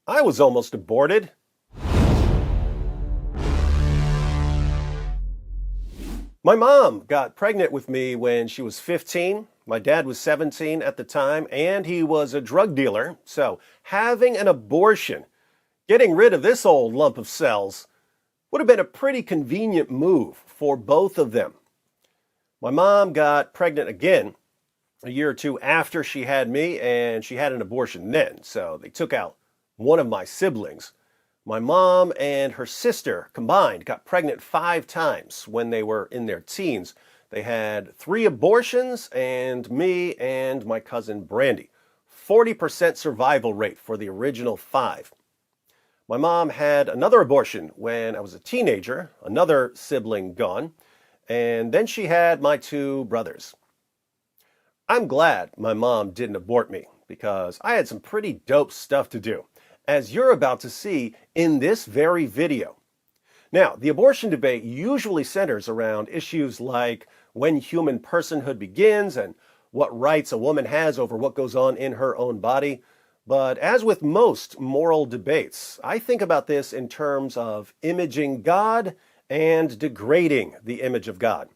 I was almost aborted. My mom got pregnant with me when she was 15. My dad was 17 at the time, and he was a drug dealer. So having an abortion, getting rid of this old lump of cells, would have been a pretty convenient move for both of them. My mom got pregnant again a year or two after she had me, and she had an abortion then. So they took out one of my siblings. My mom and her sister combined got pregnant 5 times when they were in their teens. They had 3 abortions, and me and my cousin Brandy. 40% survival rate for the original 5. My mom had another abortion when I was a teenager, another sibling gone, and then she had my 2 brothers. I'm glad my mom didn't abort me because I had some pretty dope stuff to do, as you're about to see in this very video. Now, the abortion debate usually centers around issues like when human personhood begins and what rights a woman has over what goes on in her own body. But as with most moral debates, I think about this in terms of imaging God and degrading the image of God.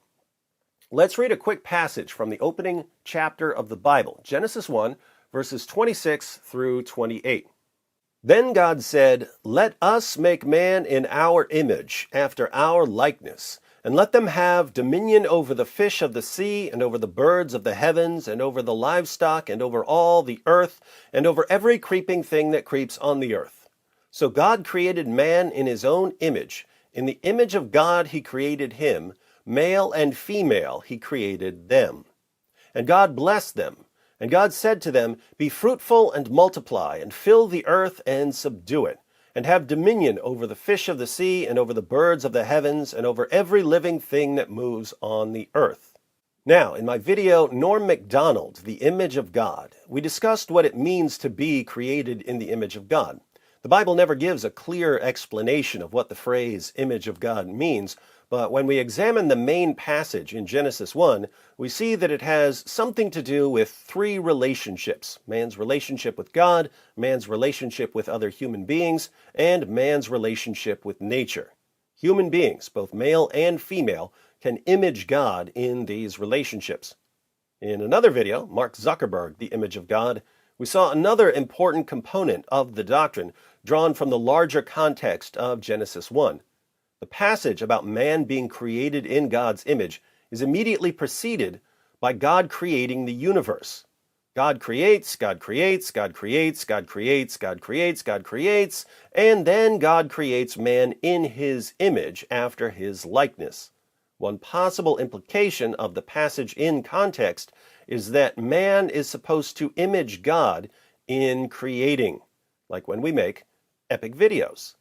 Let's read a quick passage from the opening chapter of the Bible, Genesis 1, verses 26 through 28. Then God said, "Let us make man in our image, after our likeness, and let them have dominion over the fish of the sea, and over the birds of the heavens, and over the livestock, and over all the earth, and over every creeping thing that creeps on the earth." So God created man in his own image. In the image of God he created him. Male and female he created them. And God blessed them. And God said to them, "Be fruitful and multiply, and fill the earth and subdue it, and have dominion over the fish of the sea, and over the birds of the heavens, and over every living thing that moves on the earth." Now, in my video, Norm Macdonald, The Image of God, we discussed what it means to be created in the image of God. The Bible never gives a clear explanation of what the phrase image of God means, but when we examine the main passage in Genesis 1, we see that it has something to do with 3 relationships: man's relationship with God, man's relationship with other human beings, and man's relationship with nature. Human beings, both male and female, can image God in these relationships. In another video, Mark Zuckerberg, The Image of God, we saw another important component of the doctrine drawn from the larger context of Genesis 1. The passage about man being created in God's image is immediately preceded by God creating the universe. God creates, God creates, God creates, God creates, God creates, God creates, and then God creates man in his image after his likeness. One possible implication of the passage in context is that man is supposed to image God in creating, like when we make epic videos.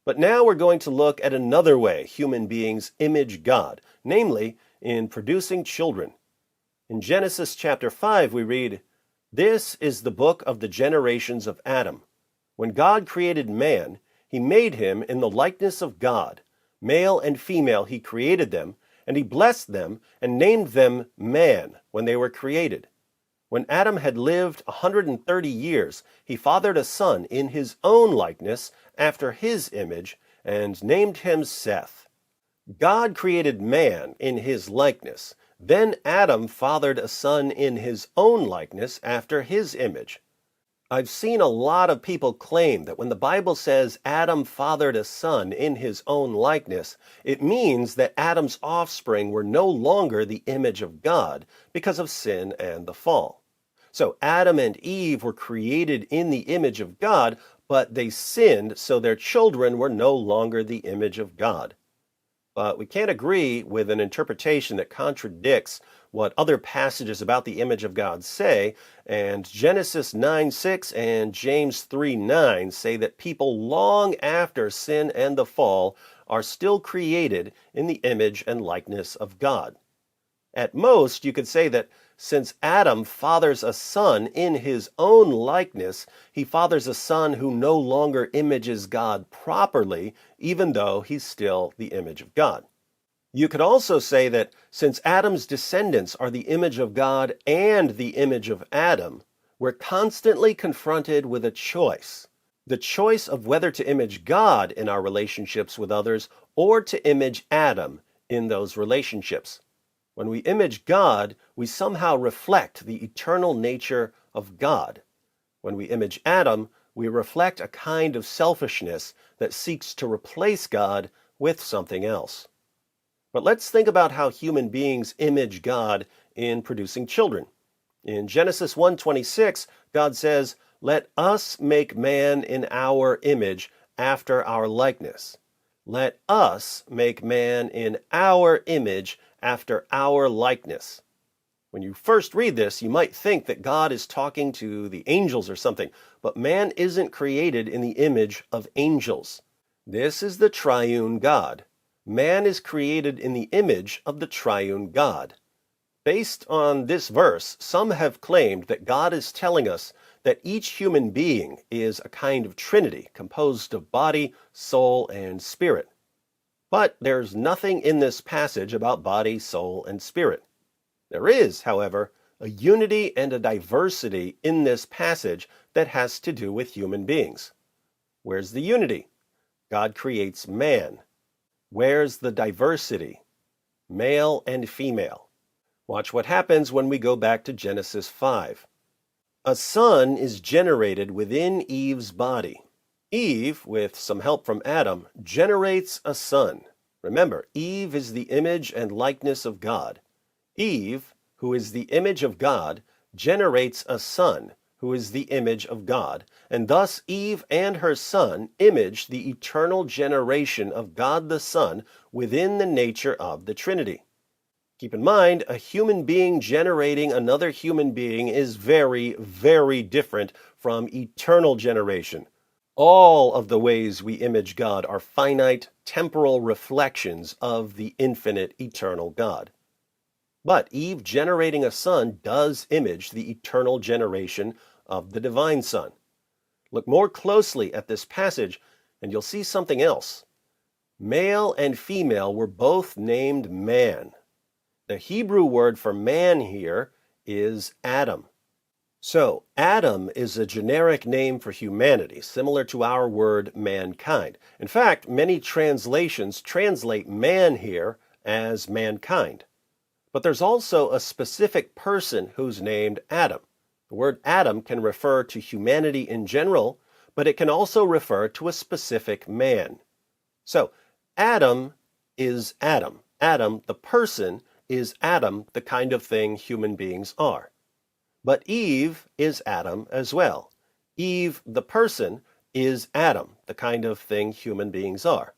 But now we're going to look at another way human beings image God, namely in producing children. In Genesis chapter 5 we read, "This is the book of the generations of Adam. When God created man, he made him in the likeness of God. Male and female he created them, and he blessed them and named them man when they were created. When Adam had lived 130 years, he fathered a son in his own likeness, after his image, and named him Seth." God created man in his likeness. Then Adam fathered a son in his own likeness, after his image. I've seen a lot of people claim that when the Bible says Adam fathered a son in his own likeness, it means that Adam's offspring were no longer the image of God because of sin and the fall. So Adam and Eve were created in the image of God, but they sinned, so their children were no longer the image of God. But we can't agree with an interpretation that contradicts what other passages about the image of God say, and Genesis 9:6 and James 3:9 say that people long after sin and the fall are still created in the image and likeness of God. At most, you could say that since Adam fathers a son in his own likeness, he fathers a son who no longer images God properly, even though he's still the image of God. You could also say that since Adam's descendants are the image of God and the image of Adam, we're constantly confronted with a choice. The choice of whether to image God in our relationships with others or to image Adam in those relationships. When we image God, we somehow reflect the eternal nature of God. When we image Adam, we reflect a kind of selfishness that seeks to replace God with something else. But let's think about how human beings image God in producing children. In Genesis 1:26, God says, "Let us make man in our image, after our likeness." Let us make man in our image, after our likeness. When you first read this, you might think that God is talking to the angels or something, but man isn't created in the image of angels. This is the triune God. Man is created in the image of the triune God. Based on this verse, some have claimed that God is telling us that each human being is a kind of trinity composed of body, soul, and spirit. But there's nothing in this passage about body, soul, and spirit. There is, however, a unity and a diversity in this passage that has to do with human beings. Where's the unity? God creates man. Where's the diversity? Male and female. Watch what happens when we go back to Genesis 5. A son is generated within Eve's body. Eve, with some help from Adam, generates a son. Remember, Eve is the image and likeness of God. Eve, who is the image of God, generates a son, who is the image of God, and thus Eve and her son image the eternal generation of God the Son within the nature of the Trinity. Keep in mind, a human being generating another human being is very, very different from eternal generation. All of the ways we image God are finite, temporal reflections of the infinite, eternal God. But Eve generating a son does image the eternal generation of the divine Son. Look more closely at this passage, and you'll see something else. Male and female were both named man. The Hebrew word for man here is Adam. So, Adam is a generic name for humanity, similar to our word mankind. In fact, many translations translate man here as mankind. But there's also a specific person who's named Adam. The word Adam can refer to humanity in general, but it can also refer to a specific man. So, Adam is Adam. Adam, the person, is Adam, the kind of thing human beings are. But Eve is Adam as well. Eve, the person, is Adam, the kind of thing human beings are.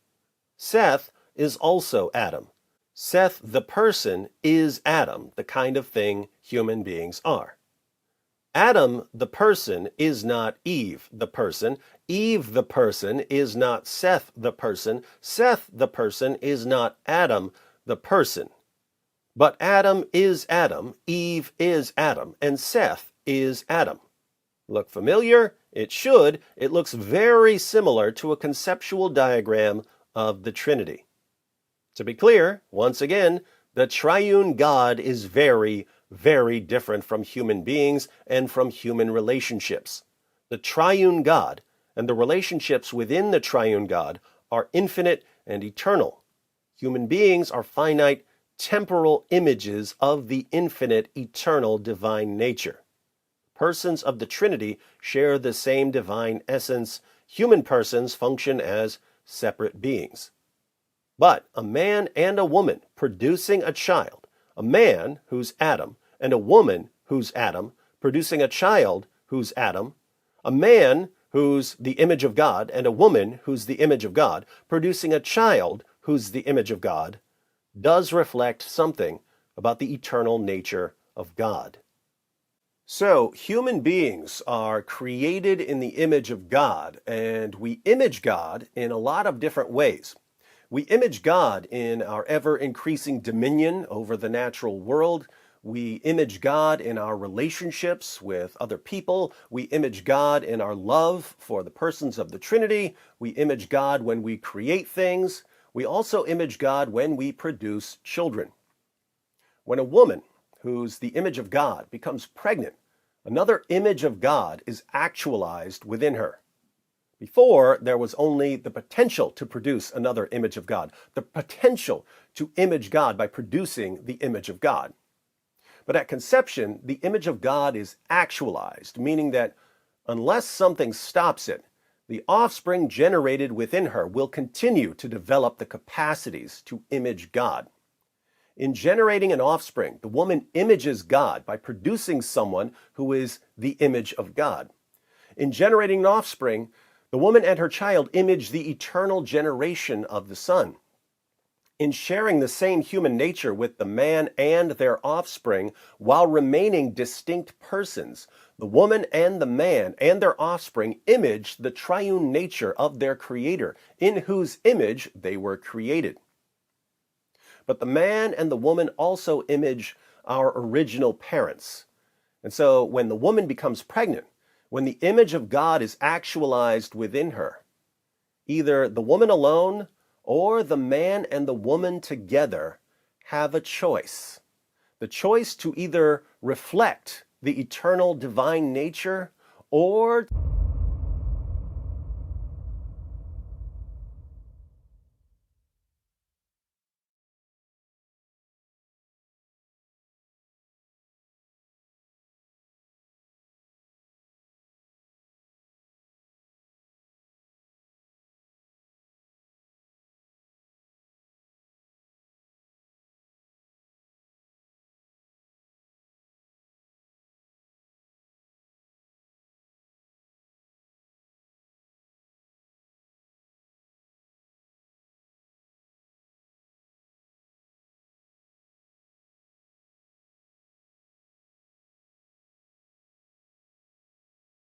Seth is also Adam. Seth, the person, is Adam, the kind of thing human beings are. Adam, the person, is not Eve, the person. Eve, the person, is not Seth, the person. Seth, the person, is not Adam, the person. But Adam is Adam, Eve is Adam, and Seth is Adam. Look familiar? It should. It looks very similar to a conceptual diagram of the Trinity. To be clear, once again, the triune God is very, very different from human beings and from human relationships. The triune God and the relationships within the triune God are infinite and eternal. Human beings are finite, temporal images of the infinite, eternal divine nature. Persons of the Trinity share the same divine essence. Human persons function as separate beings. But a man and a woman producing a child, a man who's Adam, and a woman who's Adam, producing a child who's Adam, a man who's the image of God, and a woman who's the image of God, producing a child who's the image of God, does reflect something about the eternal nature of God. So, human beings are created in the image of God, and we image God in a lot of different ways. We image God in our ever-increasing dominion over the natural world. We image God in our relationships with other people. We image God in our love for the persons of the Trinity. We image God when we create things. We also image God when we produce children. When a woman, who's the image of God, becomes pregnant, another image of God is actualized within her. Before, there was only the potential to produce another image of God, the potential to image God by producing the image of God. But at conception, the image of God is actualized, meaning that unless something stops it, the offspring generated within her will continue to develop the capacities to image God. In generating an offspring, the woman images God by producing someone who is the image of God. In generating an offspring, the woman and her child image the eternal generation of the Son. In sharing the same human nature with the man and their offspring while remaining distinct persons, the woman and the man and their offspring image the triune nature of their Creator, in whose image they were created. But the man and the woman also image our original parents. And so when the woman becomes pregnant, when the image of God is actualized within her, either the woman alone or the man and the woman together have a choice. The choice to either reflect the eternal divine nature or